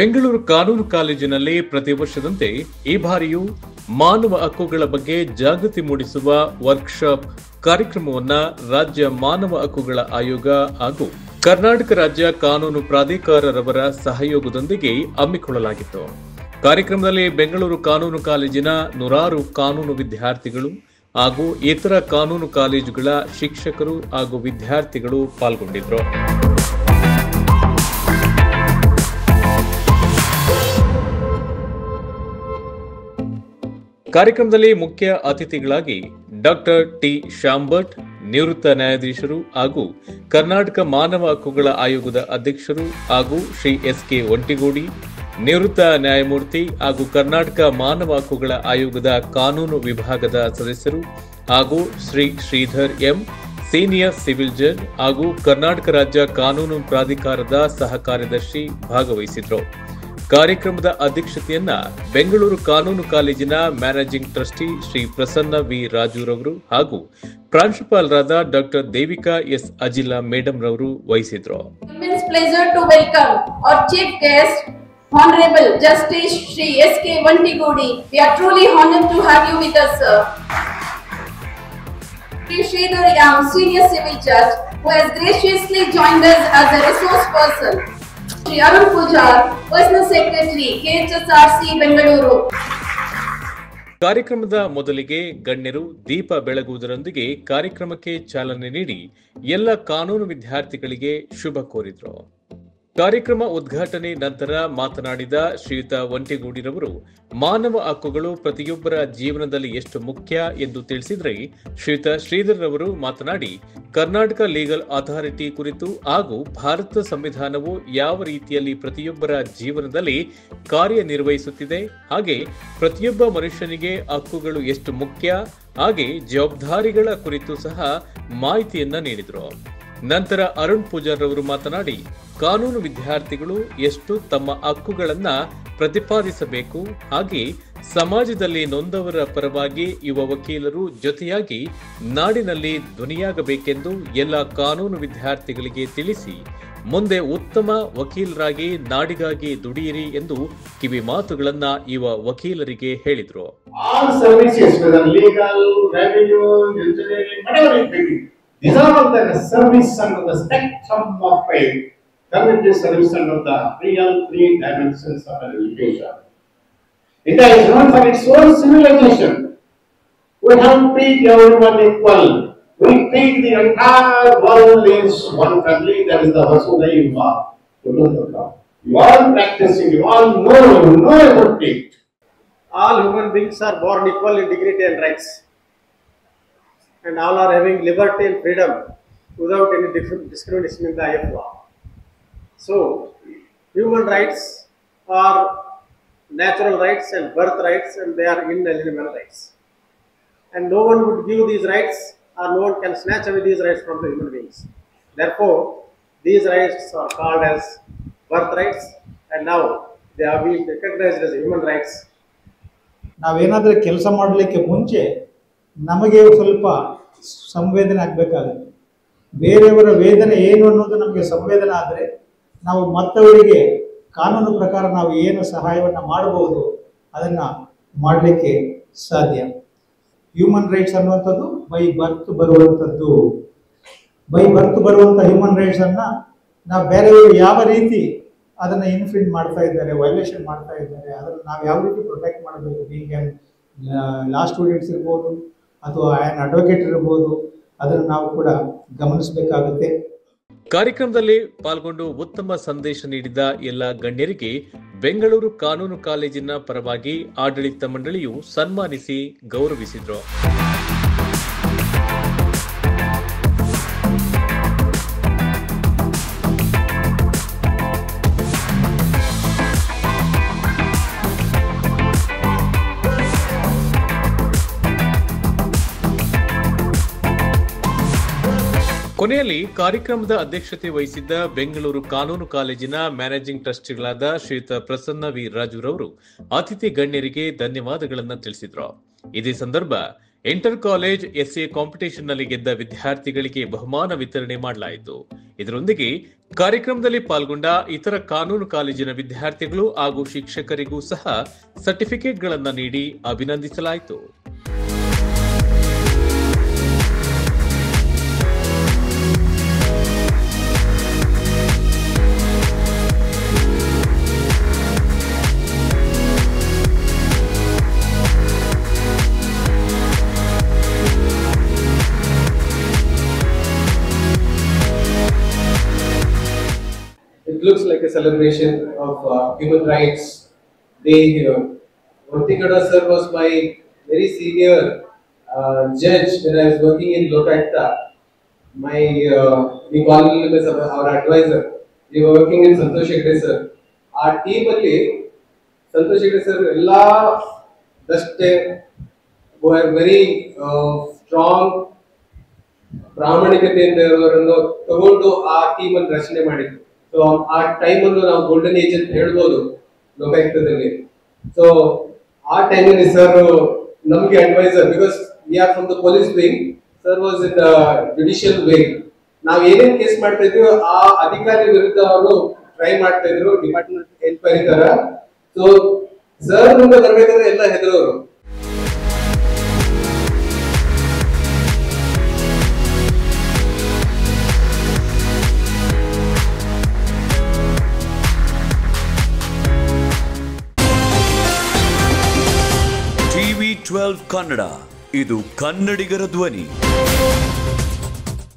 ಬೆಂಗಳೂರು ಕಾನೂನು ಕಾಲೇಜಿನಲ್ಲಿ ಪ್ರತಿ ವರ್ಷದಂತೆ ಈ ಬಾರಿಯೂ ಮಾನವ ಹಕ್ಕುಗಳ ಬಗ್ಗೆ ಜಾಗೃತಿ ಮೂಡಿಸುವ ವರ್ಕ್ಶಾಪ್ ಕಾರ್ಯಕ್ರಮವನ್ನು ರಾಜ್ಯ ಮಾನವ ಹಕ್ಕುಗಳ ಆಯೋಗ ಹಾಗೂ ಕರ್ನಾಟಕ ರಾಜ್ಯ ಕಾನೂನು ಪ್ರಾಧಿಕಾರರವರ ಸಹಯೋಗದೊಂದಿಗೆ ಹಮ್ಮಿಕೊಳ್ಳಲಾಗಿತ್ತು. ಕಾರ್ಯಕ್ರಮದಲ್ಲಿ ಬೆಂಗಳೂರು ಕಾನೂನು ಕಾಲೇಜಿನ ನೂರಾರು ಕಾನೂನು ವಿದ್ಯಾರ್ಥಿಗಳು ಹಾಗೂ ಇತರ ಕಾನೂನು ಕಾಲೇಜುಗಳ ಶಿಕ್ಷಕರು ಹಾಗೂ ವಿದ್ಯಾರ್ಥಿಗಳು ಪಾಲ್ಗೊಂಡಿದ್ದರು. ಕಾರ್ಯಕ್ರಮದಲ್ಲಿ ಮುಖ್ಯ ಅತಿಥಿಗಳಾಗಿ ಡಾಕ್ಟರ್ ಟಿ ಶ್ಯಾಂಭಟ್, ನಿವೃತ್ತ ನ್ಯಾಯಾಧೀಶರು ಹಾಗೂ ಕರ್ನಾಟಕ ಮಾನವ ಹಕ್ಕುಗಳ ಆಯೋಗದ ಅಧ್ಯಕ್ಷರು, ಹಾಗೂ ಶ್ರೀ ಎಸ್.ಕೆ. ಒಂಟಿಗೋಡಿ, ನಿವೃತ್ತ ನ್ಯಾಯಮೂರ್ತಿ ಹಾಗೂ ಕರ್ನಾಟಕ ಮಾನವ ಹಕ್ಕುಗಳ ಆಯೋಗದ ಕಾನೂನು ವಿಭಾಗದ ಸದಸ್ಯರು, ಹಾಗೂ Shri Shridhar M, senior civil judge ಹಾಗೂ ಕರ್ನಾಟಕ ರಾಜ್ಯ ಕಾನೂನು ಪ್ರಾಧಿಕಾರದ ಸಹ ಕಾರ್ಯದರ್ಶಿ ಭಾಗವಹಿಸಿದ್ರು. ಕಾರ್ಯಕ್ರಮದ ಅಧ್ಯಕ್ಷತೆಯನ್ನ ಬೆಂಗಳೂರು ಕಾನೂನು ಕಾಲೇಜಿನ managing trustee Shri Prasanna V ರಾಜುರವರು ಹಾಗೂ ಪ್ರಾಂಶುಪಾಲರಾದ doctor Devika S Ajila madam ರವರು ವಹಿಸಿದ್ರು. Honorable Justice Shri S.K. Vantigodi, we are truly honored to have you with us, sir. Shri Sridhar M, Senior Civil Judge, who has graciously joined us as a resource person. Shri Arun Pujar, Personal Secretary, KHSRC, Bengaluru. ಕಾರ್ಯಕ್ರಮದ ಮೊದಲಿಗೆ ಗಣ್ಯರು ದೀಪ ಬೆಳಗುವುದರೊಂದಿಗೆ ಕಾರ್ಯಕ್ರಮಕ್ಕೆ ಚಾಲನೆ ನೀಡಿ ಎಲ್ಲ ಕಾನೂನು ವಿದ್ಯಾರ್ಥಿಗಳಿಗೆ ಶುಭ ಕೋರಿದ್ರು. ಕಾರ್ಯಕ್ರಮ ಉದ್ಘಾಟನೆ ನಂತರ ಮಾತನಾಡಿದ ಶ್ರೀಯುತ ಒಂಟಿಗೂಡಿರವರು ಮಾನವ ಹಕ್ಕುಗಳು ಪ್ರತಿಯೊಬ್ಬರ ಜೀವನದಲ್ಲಿ ಎಷ್ಟು ಮುಖ್ಯ ಎಂದು ತಿಳಿಸಿದರೆ, ಶ್ರೀಯುತ ಶ್ರೀಧರ್ ರವರು ಮಾತನಾಡಿ ಕರ್ನಾಟಕ ಲೀಗಲ್ ಅಥಾರಿಟಿ ಕುರಿತು ಹಾಗೂ ಭಾರತ ಸಂವಿಧಾನವು ಯಾವ ರೀತಿಯಲ್ಲಿ ಪ್ರತಿಯೊಬ್ಬರ ಜೀವನದಲ್ಲಿ ಕಾರ್ಯನಿರ್ವಹಿಸುತ್ತಿದೆ, ಹಾಗೆ ಪ್ರತಿಯೊಬ್ಬ ಮನುಷ್ಯನಿಗೆ ಹಕ್ಕುಗಳು ಎಷ್ಟು ಮುಖ್ಯ, ಹಾಗೆ ಜವಾಬ್ದಾರಿಗಳ ಕುರಿತು ಸಹ ಮಾಹಿತಿಯನ್ನ ನೀಡಿದರು. ನಂತರ ಅರುಣ್ ಪೂಜಾರ್ ರವರು ಮಾತನಾಡಿ ಕಾನೂನು ವಿದ್ಯಾರ್ಥಿಗಳು ಎಷ್ಟು ತಮ್ಮ ಹಕ್ಕುಗಳನ್ನ ಪ್ರತಿಪಾದಿಸಬೇಕು, ಹಾಗೆ ಸಮಾಜದಲ್ಲಿ ನೊಂದವರ ಪರವಾಗಿ ಯುವ ವಕೀಲರು ಜೊತೆಯಾಗಿ ನಾಡಿನಲ್ಲಿ ಧ್ವನಿಯಾಗಬೇಕೆಂದು ಎಲ್ಲ ಕಾನೂನು ವಿದ್ಯಾರ್ಥಿಗಳಿಗೆ ತಿಳಿಸಿ ಮುಂದೆ ಉತ್ತಮ ವಕೀಲರಾಗಿ ನಾಡಿಗಾಗಿ ದುಡಿಯಿರಿ ಎಂದು ಕಿವಿ ಮಾತುಗಳನ್ನ ಯುವ ವಕೀಲರಿಗೆ ಹೇಳಿದರು. These are all the service under the spectrum of a community service under the real three dimensions of education. India is known for its own civilization. We have treated everyone equal. We treat the entire world as one family. That is the Vasudhaiva Kutumbakam. You all practicing, you all know about it. All human beings are born equal in dignity and rights. And all are having liberty and freedom without any discrimination in the eye of law. So, human rights are natural rights and birth rights, and they are inalienable rights. And no one would give these rights, or no one can snatch away these rights from the human beings. Therefore, these rights are called as birth rights, and now they are being recognized as human rights. ನಾವೇನಾದರೂ ಕೆಲಸ ಮಾಡಲಿಕ್ಕೆ ಮುಂಚೆ ನಮಗೆ ಸ್ವಲ್ಪ ಸಂವೇದನೆ ಆಗಬೇಕಾಗುತ್ತೆ. ಬೇರೆಯವರ ವೇದನೆ ಏನು ಅನ್ನೋದು ನಮಗೆ ಸಂವೇದನೆ ಆದರೆ ನಾವು ಮತ್ತವರಿಗೆ ಕಾನೂನು ಪ್ರಕಾರ ನಾವು ಏನು ಸಹಾಯವನ್ನು ಮಾಡಬಹುದು ಅದನ್ನು ಮಾಡಲಿಕ್ಕೆ ಸಾಧ್ಯ. ಹ್ಯೂಮನ್ ರೈಟ್ಸ್ ಅನ್ನುವಂಥದ್ದು ಬೈ ಬರ್ತ್ ಬರುವಂಥದ್ದು. ಬೈ ಬರ್ತ್ ಬರುವಂಥ ಹ್ಯೂಮನ್ ರೈಟ್ಸನ್ನು ನಾವು ಬೇರೆಯವರು ಯಾವ ರೀತಿ ಅದನ್ನು ಇನ್ಫ್ರಿಂಟ್ ಮಾಡ್ತಾ ಇದ್ದಾರೆ, ವೈಲೇಷನ್ ಮಾಡ್ತಾ ಇದ್ದಾರೆ, ಅದನ್ನು ನಾವು ಯಾವ ರೀತಿ ಪ್ರೊಟೆಕ್ಟ್ ಮಾಡಬೇಕು. ಹೀಗೆ ಲಾ ಸ್ಟೂಡೆಂಟ್ಸ್ ಇರ್ಬೋದು ಅಥವಾ ಆ್ಯನ್ ಅಡ್ವೊಕೇಟ್ ಇರ್ಬೋದು, ಅದನ್ನು ನಾವು ಕೂಡ ಗಮನಿಸಬೇಕಾಗುತ್ತೆ. ಕಾರ್ಯಕ್ರಮದಲ್ಲಿ ಪಾಲ್ಗೊಂಡು ಉತ್ತಮ ಸಂದೇಶ ನೀಡಿದ ಎಲ್ಲ ಗಣ್ಯರಿಗೆ ಬೆಂಗಳೂರು ಕಾನೂನು ಕಾಲೇಜಿನ ಪರವಾಗಿ ಆಡಳಿತ ಮಂಡಳಿಯು ಸನ್ಮಾನಿಸಿ ಗೌರವಿಸಿದ್ರು. ಕೊನೆಯಲ್ಲಿ ಕಾರ್ಯಕ್ರಮದ ಅಧ್ಯಕ್ಷತೆ ವಹಿಸಿದ್ದ ಬೆಂಗಳೂರು ಕಾನೂನು ಕಾಲೇಜಿನ ಮ್ಯಾನೇಜಿಂಗ್ ಟ್ರಸ್ಟಿಗಳಾದ ಶ್ರೀಯುತ ಪ್ರಸನ್ನ ವಿ ರಾಜುರವರು ಅತಿಥಿ ಗಣ್ಯರಿಗೆ ಧನ್ಯವಾದಗಳನ್ನು ತಿಳಿಸಿದ್ರು. ಇದೇ ಸಂದರ್ಭ ಇಂಟರ್ ಕಾಲೇಜ್ ಎಸ್ಎ ಕಾಂಪಿಟೇಷನ್ನಲ್ಲಿ ಗೆದ್ದ ವಿದ್ಯಾರ್ಥಿಗಳಿಗೆ ಬಹುಮಾನ ವಿತರಣೆ ಮಾಡಲಾಯಿತು. ಇದರೊಂದಿಗೆ ಕಾರ್ಯಕ್ರಮದಲ್ಲಿ ಪಾಲ್ಗೊಂಡ ಇತರ ಕಾನೂನು ಕಾಲೇಜಿನ ವಿದ್ಯಾರ್ಥಿಗಳು ಹಾಗೂ ಶಿಕ್ಷಕರಿಗೂ ಸಹ ಸರ್ಟಿಫಿಕೇಟ್ಗಳನ್ನು ನೀಡಿ ಅಭಿನಂದಿಸಲಾಯಿತು. It looks like a celebration of human rights day here. Vantikada sir was my very senior judge when I was working in Lokayukta. We call him as our advisor. We were working in Santosh Hegde sir. Our team alli Santosh Hegde sir ella dashte were very strong ಪ್ರಾಮಾಣಿಕತೆಯಿಂದ ಅವರನ್ನು ತಗೊಂಡು ಆ team ಅನ್ನು ರಚನೆ ಮಾಡಿದ್ರು. So ಆ time ಅನ್ನು ನಾವು ಗೋಲ್ಡನ್ ಏಜ್ ಅಂತ ಹೇಳ್ಬೋದು ಲೋಕಾಯುಕ್ತದಲ್ಲಿ. ಸೊ ಆ ಟೈಮಲ್ಲಿ ಸರ್ ನಮಗೆ adviser, because we are from the police wing, sir was in the judicial wing. ನಾವು ಏನೇನು ಕೇಸ್ ಮಾಡ್ತಾ ಇದ್ವಿ ಆ ಅಧಿಕಾರಿ ವಿರುದ್ಧ ಅವರು ಟ್ರೈ ಮಾಡ್ತಾ ಇದ್ರು ಡಿಪಾರ್ಟ್ಮೆಂಟ್ ಎನ್ಕ್ವೈರಿ ತರ. ಸೊ ಸರ್ ಮುಂದೆ ಬರ್ಬೇಕಾದ್ರೆ ಎಲ್ಲ ಹೆದರೋರು. TV12 ಕನ್ನಡ, ಇದು ಕನ್ನಡಿಗರ ಧ್ವನಿ.